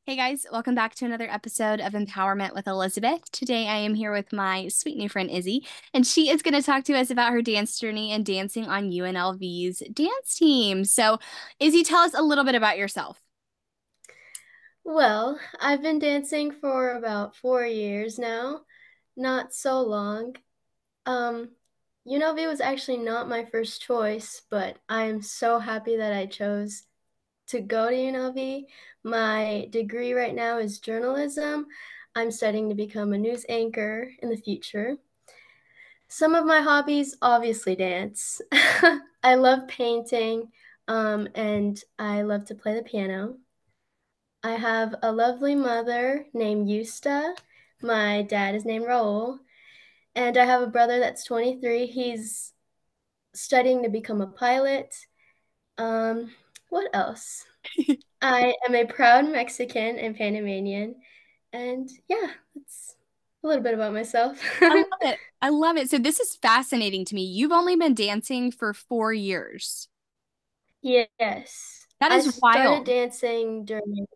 Hey guys, welcome back to another episode of Empowerment with Elizabeth. Today I am here with my sweet new friend Izzy, and she is going to talk to us about her dance journey and dancing on UNLV's dance team. So, Izzy, tell us a little bit about yourself. Well, I've been dancing for about 4 years now, not so long. Um, UNLV was actually not my first choice, but I am so happy that I chose to go to UNLV. My degree right now is journalism. I'm studying to become a news anchor in the future. Some of my hobbies, obviously dance. I love painting, and I love to play the piano. I have a lovely mother named Yusta. My dad is named Raul. And I have a brother that's 23. He's studying to become a pilot. Um, what else? I am a proud Mexican and Panamanian. And yeah, that's a little bit about myself. I love it. I love it. So, this is fascinating to me. You've only been dancing for 4 years. Yes. That I is started wild. dancing during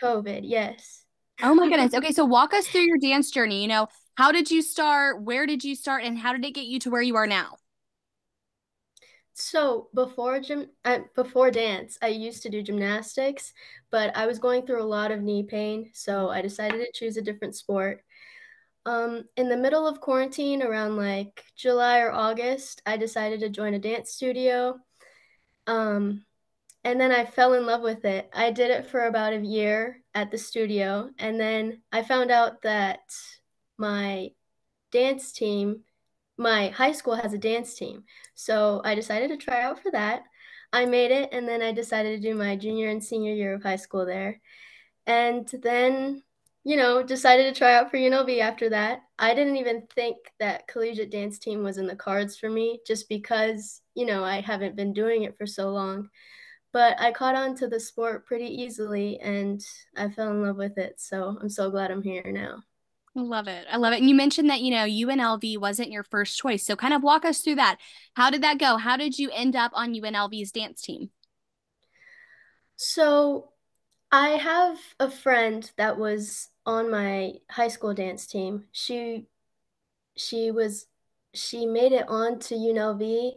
COVID. Yes. Oh my goodness. Okay, so walk us through your dance journey. How did you start? Where did you start? And how did it get you to where you are now? So before dance, I used to do gymnastics, but I was going through a lot of knee pain, so I decided to choose a different sport. In the middle of quarantine, around like July or August, I decided to join a dance studio. Um, and then I fell in love with it. I did it for about a year at the studio, and then I found out that my dance team my high school has a dance team. So I decided to try out for that. I made it, and then I decided to do my junior and senior year of high school there. And then, decided to try out for UNLV after that. I didn't even think that collegiate dance team was in the cards for me just because, I haven't been doing it for so long. But I caught on to the sport pretty easily and I fell in love with it. So I'm so glad I'm here now. I love it. I love it. And you mentioned that, UNLV wasn't your first choice. So kind of walk us through that. How did that go? How did you end up on UNLV's dance team? So I have a friend that was on my high school dance team. She was she made it on to UNLV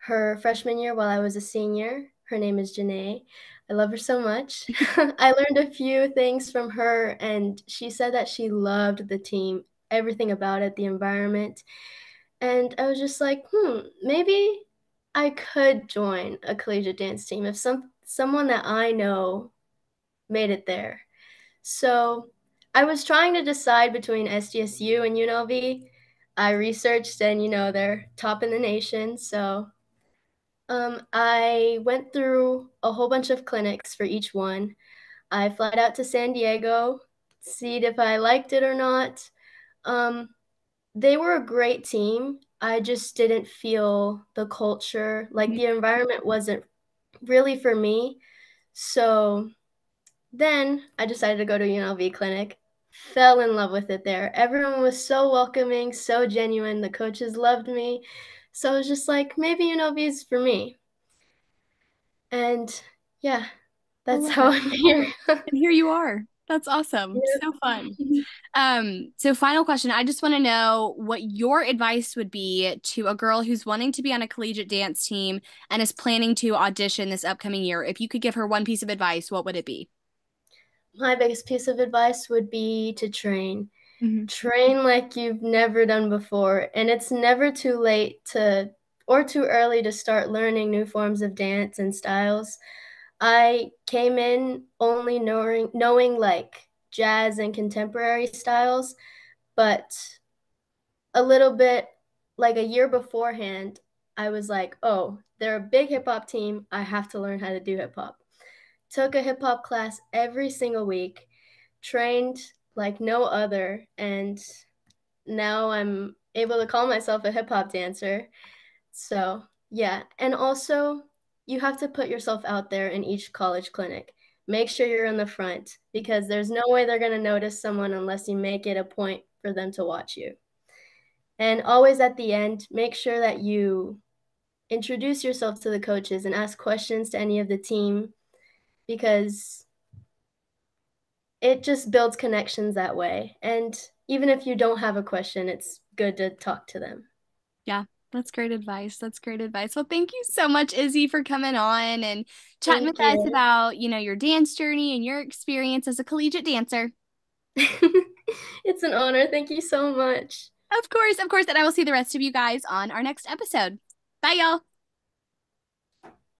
her freshman year while I was a senior. Her name is Janae. I love her so much. I learned a few things from her, and she said that she loved the team, everything about it, the environment. And I was just like, maybe I could join a collegiate dance team if someone that I know made it there. So I was trying to decide between SDSU and UNLV. I researched and they're top in the nation. So I went through a whole bunch of clinics for each one. I flied out to San Diego, see if I liked it or not. Um, they were a great team. I just didn't feel the culture, like the environment wasn't really for me. So then I decided to go to UNLV clinic. Fell in love with it there. Everyone was so welcoming, so genuine. The coaches loved me. So I was just like, maybe UNLV is for me. And yeah, I that's love how it. I'm here. And here you are. That's awesome. So fun. Yep. So final question. I just want to know what your advice would be to a girl who's wanting to be on a collegiate dance team and is planning to audition this upcoming year. If you could give her one piece of advice, what would it be? My biggest piece of advice would be to train. Hmm. Train like you've never done before. And it's never too late to, or too early to start learning new forms of dance and styles. I came in only knowing like jazz and contemporary styles, but a little bit like a year beforehand, I was like, oh, they're a big hip hop team. I have to learn how to do hip hop. Took a hip hop class every single week, trained like no other, and now I'm able to call myself a hip hop dancer. So, yeah. And also, you have to put yourself out there in each college clinic. Make sure you're in the front because there's no way they're going to notice someone unless you make it a point for them to watch you. And always at the end, make sure that you introduce yourself to the coaches and ask questions to any of the team because it just builds connections that way. And even if you don't have a question, it's good to talk to them. Yeah, that's great advice. That's great advice. Well, thank you so much, Izzy, for coming on and chatting with Thank us you. about, your dance journey and your experience as a collegiate dancer. It's an honor. Thank you so much. Of course, of course. And I will see the rest of you guys on our next episode. Bye, y'all.